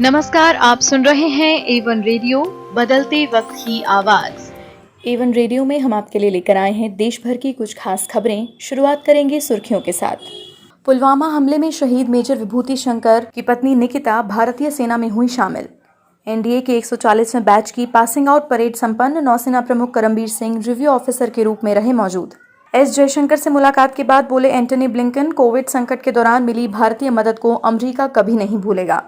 नमस्कार, आप सुन रहे हैं A1 रेडियो, बदलते वक्त की आवाज। A1 रेडियो में हम आपके लिए लेकर आए हैं देश भर की कुछ खास खबरें। शुरुआत करेंगे सुर्खियों के साथ। पुलवामा हमले में शहीद मेजर विभूति शंकर की पत्नी निकिता भारतीय सेना में हुई शामिल। एनडीए के 140वें बैच की पासिंग आउट परेड संपन्न। नौसेना प्रमुख करमबीर सिंह रिव्यू ऑफिसर के रूप में रहे मौजूद। एस जयशंकर से मुलाकात के बाद बोले एंटनी ब्लिंकन, कोविड संकट के दौरान मिली भारतीय मदद को अमेरिका कभी नहीं भूलेगा।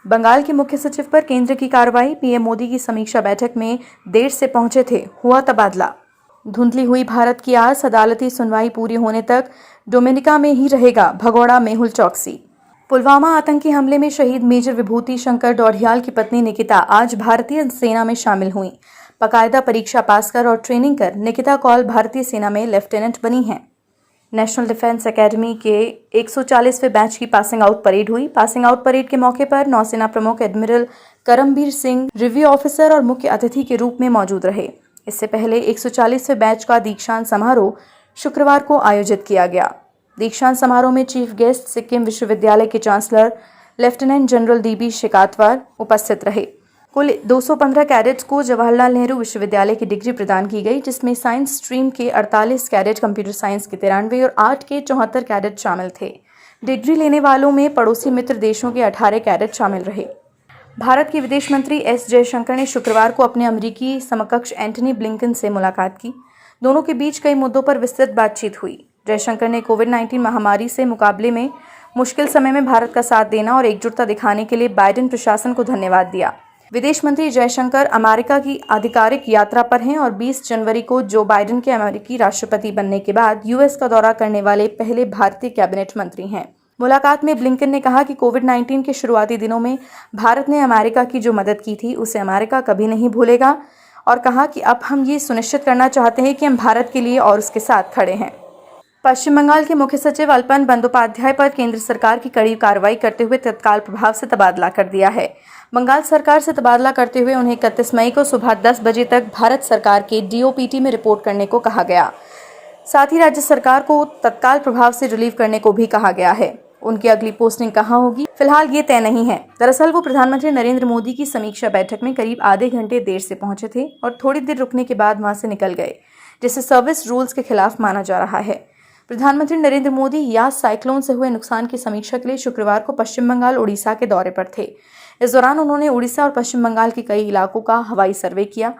बंगाल के मुख्य सचिव पर केंद्र की कार्रवाई। पीएम मोदी की समीक्षा बैठक में देर से पहुंचे थे, हुआ तबादला। धुंधली हुई भारत की आस, अदालती सुनवाई पूरी होने तक डोमिनिका में ही रहेगा भगोड़ा मेहुल चौकसी। पुलवामा आतंकी हमले में शहीद मेजर विभूति शंकर डोडियाल की पत्नी निकिता आज भारतीय सेना में शामिल हुई। बाकायदा परीक्षा पास कर और ट्रेनिंग कर निकिता कौल भारतीय सेना में लेफ्टिनेंट बनी हैं। नेशनल डिफेंस एकेडमी के 140वें बैच की पासिंग आउट परेड हुई। पासिंग आउट परेड के मौके पर नौसेना प्रमुख admiral Karambir Singh review officer और मुख्य अतिथि के रूप में मौजूद रहे। इससे पहले 140वें बैच का दीक्षांत समारोह शुक्रवार को आयोजित किया गया। दीक्षांत समारोह में चीफ गेस्ट सिक्किम विश्वविद्यालय के चांसलर लेफ्टिनेंट जनरल डीबी शेकातवार उपस्थित रहे। कुल 215 कैडेट्स को जवाहरलाल नेहरू विश्वविद्यालय की डिग्री प्रदान की गई, जिसमें साइंस स्ट्रीम के 48 कैडेट, कंप्यूटर साइंस के 93 और आर्ट के 74 कैडेट शामिल थे। डिग्री लेने वालों में पड़ोसी मित्र देशों के 18 कैडेट शामिल रहे। भारत के विदेश मंत्री एस जयशंकर ने शुक्रवार को अपने अमेरिकी समकक्ष एंटनी ब्लिंकन से मुलाकात की। दोनों के बीच कई मुद्दों पर विस्तृत बातचीत हुई। जयशंकर ने कोविड-19 महामारी से मुकाबले में मुश्किल समय में भारत का साथ देना और एकजुटता दिखाने के लिए बाइडेन प्रशासन को धन्यवाद दिया। विदेश मंत्री जयशंकर अमेरिका की आधिकारिक यात्रा पर हैं और 20 जनवरी को जो बाइडेन के अमेरिकी राष्ट्रपति बनने के बाद यूएस का दौरा करने वाले पहले भारतीय कैबिनेट मंत्री हैं। मुलाकात में ब्लिंकन ने कहा कि कोविड-19 के शुरुआती दिनों में भारत ने अमेरिका की जो मदद की थी उसे अमेरिका कभी नहीं भूलेगा, और कहा कि अब हम ये सुनिश्चित करना चाहते हैं कि हम भारत के लिए और उसके साथ खड़े हैं। पश्चिम बंगाल के मुख्य सचिव अल्पन बंदोपाध्याय पर केंद्र सरकार की कड़ी कार्रवाई करते हुए तत्काल प्रभाव से तबादला कर दिया है। बंगाल सरकार से तबादला करते हुए उन्हें 31 मई को सुबह 10 बजे तक भारत सरकार के डीओपीटी में रिपोर्ट करने को कहा गया। साथ ही राज्य सरकार को तत्काल प्रभाव से रिलीव करने को भी कहा गया है। उनकी अगली पोस्टिंग कहां होगी, फिलहाल ये तय नहीं है। दरअसल वो प्रधानमंत्री नरेंद्र मोदी की समीक्षा बैठक में करीब आधे घंटे देर से पहुंचे थे और थोड़ी देर रुकने के बाद वहां से निकल गए, जिसे सर्विस रूल्स के खिलाफ माना जा रहा है। प्रधानमंत्री नरेंद्र मोदी यास साइक्लोन से हुए नुकसान की समीक्षा के लिए शुक्रवार को पश्चिम बंगाल, उड़ीसा के दौरे पर थे। इस दौरान उन्होंने उड़ीसा और पश्चिम बंगाल के कई इलाकों का हवाई सर्वे किया।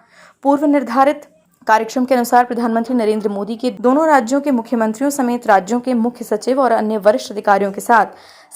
पूर्व निर्धारित कार्यक्रम के अनुसार प्रधानमंत्री नरेंद्र मोदी के दोनों राज्यों के मुख्यमंत्रियों समेत राज्यों के मुख्य सचिव और अन्य वरिष्ठ अधिकारियों के साथ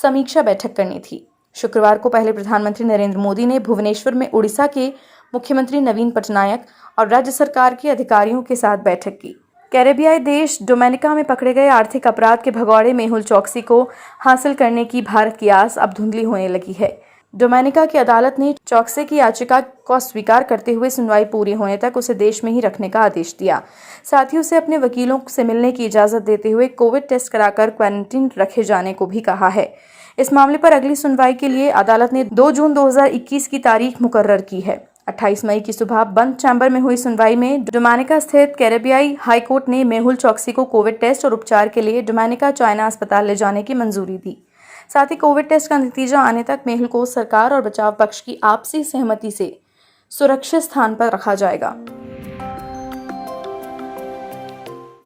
समीक्षा बैठक करनी थी। शुक्रवार को पहले प्रधानमंत्री नरेंद्र मोदी ने भुवनेश्वर में उड़ीसा के मुख्यमंत्री नवीन पटनायक और राज्य सरकार के अधिकारियों के साथ बैठक की। कैरेबियाई देश डोमिनिका में पकड़े गए आर्थिक अपराध के भगौड़े मेहुल चौकसी को हासिल करने की भारत की आस अब धुंधली होने लगी है। डोमिनिका की अदालत ने चौकसी की याचिका को स्वीकार करते हुए सुनवाई पूरी होने तक उसे देश में ही रखने का आदेश दिया। साथ ही उसे अपने वकीलों से मिलने की इजाजत देते हुए कोविड टेस्ट कराकर क्वारंटीन रखे जाने को भी कहा है। इस मामले पर अगली सुनवाई के लिए अदालत ने 2 जून 2021 की तारीख मुकर्रर की है। 28 मई की सुबह बंद चैम्बर में हुई सुनवाई में डोमिनिका स्थित कैरेबियाई हाईकोर्ट ने मेहुल चौकसी को कोविड टेस्ट और उपचार के लिए डोमिनिका चाइना अस्पताल ले जाने की मंजूरी दी। साथ ही कोविड टेस्ट का नतीजा आने तक मेहुल को सरकार और बचाव पक्ष की आपसी सहमति से सुरक्षित स्थान पर रखा जाएगा।